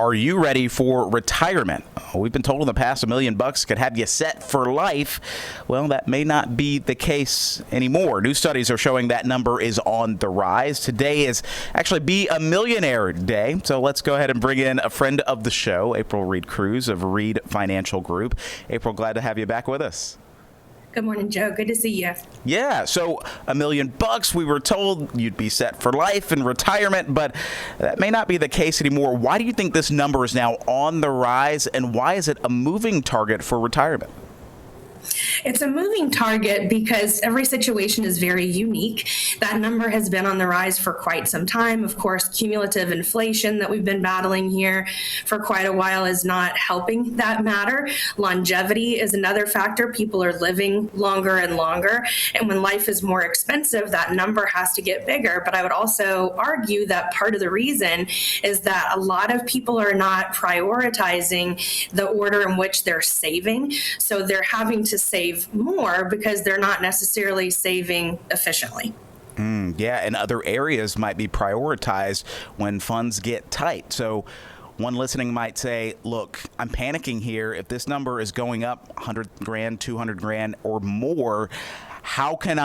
Are you ready for retirement? We've been told in the past $1 million could have you set for life. Well, that may not be the case anymore. New studies are showing that number is on the rise. Today is actually Be a Millionaire Day. So let's go ahead and bring in a friend of the show, April Reed Cruz of Reed Financial Group. April, glad to have you back with us. Good morning, Joe. Good to see you. Yeah, so $1 million, we were told you'd be set for life in retirement, but that may not be the case anymore. Why do you think this number is now on the rise, and why is it a moving target for retirement? It's a moving target because every situation is very unique. That number has been on the rise for quite some time. Of course, cumulative inflation that we've been battling here for quite a while is not helping that matter. Longevity is another factor. People are living longer and longer. And when life is more expensive, that number has to get bigger. But I would also argue that part of the reason is that a lot of people are not prioritizing the order in which they're saving. So they're having to save more because they're not necessarily saving efficiently. Yeah, and other areas might be prioritized when funds get tight. So one listening might say, look, I'm panicking here. If this number is going up 100 grand, 200 grand or more, how can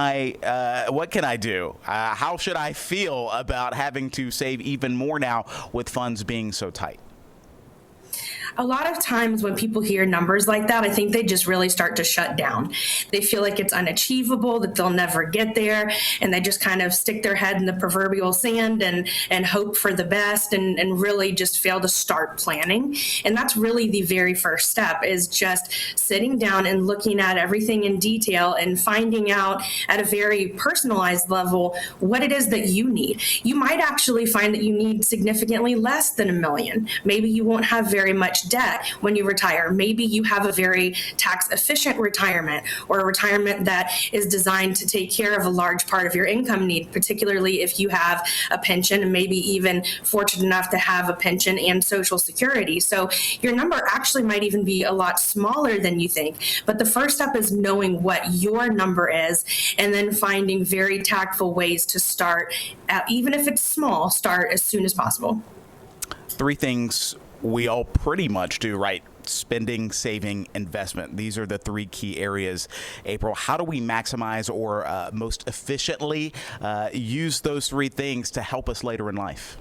what can I do? How should I feel about having to save even more now with funds being so tight? A lot of times when people hear numbers like that, I think they just really start to shut down. They feel like it's unachievable, that they'll never get there, and they just kind of stick their head in the proverbial sand and hope for the best and really just fail to start planning. And that's really the very first step, is just sitting down and looking at everything in detail and finding out at a very personalized level what it is that you need. You might actually find that you need significantly less than $1 million. Maybe you won't have very much debt when you retire. Maybe you have a very tax efficient retirement, or a retirement that is designed to take care of a large part of your income need, particularly if you have a pension and maybe even fortunate enough to have a pension and Social Security. So your number actually might even be a lot smaller than you think. But the first step is knowing what your number is and then finding very tactful ways to start, even if it's small, start as soon as possible. Three things we all pretty much do, right? Spending, saving, investment. These are the three key areas. April, how do we maximize or most efficiently use those three things to help us later in life?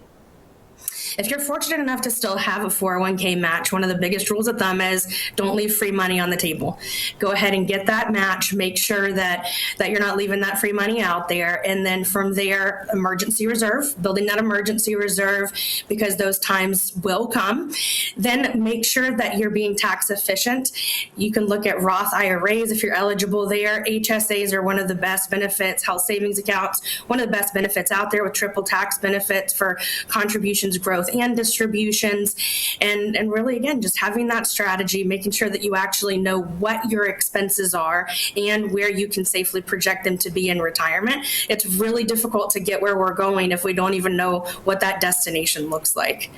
If you're fortunate enough to still have a 401k match, one of the biggest rules of thumb is don't leave free money on the table. Go ahead and get that match. Make sure that you're not leaving that free money out there. And then from there, emergency reserve, building that emergency reserve because those times will come. Then make sure that you're being tax efficient. You can look at Roth IRAs if you're eligible there. HSAs are one of the best benefits. Health savings accounts, one of the best benefits out there with triple tax benefits for contributions, growth, and distributions. And really, again, just having that strategy, making sure that you actually know what your expenses are and where you can safely project them to be in retirement. It's really difficult to get where we're going if we don't even know what that destination looks like.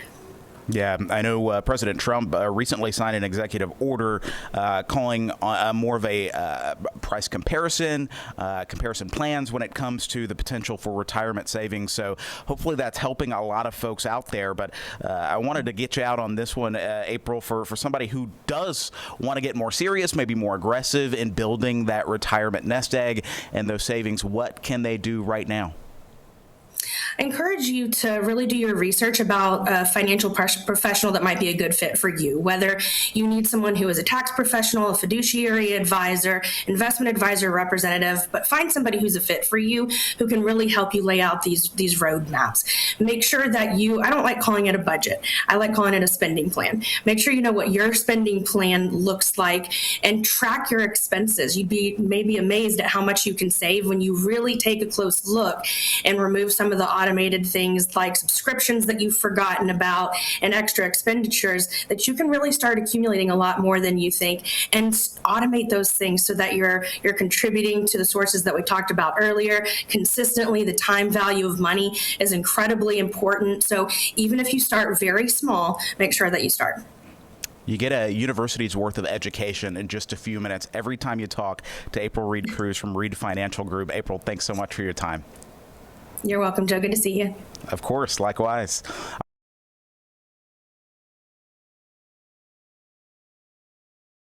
Yeah, I know President Trump recently signed an executive order calling more of a price comparison plans when it comes to the potential for retirement savings. So hopefully that's helping a lot of folks out there. But I wanted to get you out on this one, April, for somebody who does want to get more serious, maybe more aggressive in building that retirement nest egg and those savings. What can they do right now? I encourage you to really do your research about a financial professional that might be a good fit for you, whether you need someone who is a tax professional, a fiduciary advisor, investment advisor representative, but find somebody who's a fit for you who can really help you lay out these roadmaps. Make sure that I don't like calling it a budget. I like calling it a spending plan. Make sure you know what your spending plan looks like and track your expenses. You'd be maybe amazed at how much you can save when you really take a close look and remove some of the automated things like subscriptions that you've forgotten about and extra expenditures that you can really start accumulating a lot more than you think, and automate those things so that you're contributing to the sources that we talked about earlier consistently. The time value of money is incredibly important. So even if you start very small, make sure that you start. You get a university's worth of education in just a few minutes every time you talk to April Reed Cruz from Reed Financial Group. April, thanks so much for your time. You're welcome, Joe. Good to see you. Of course, likewise.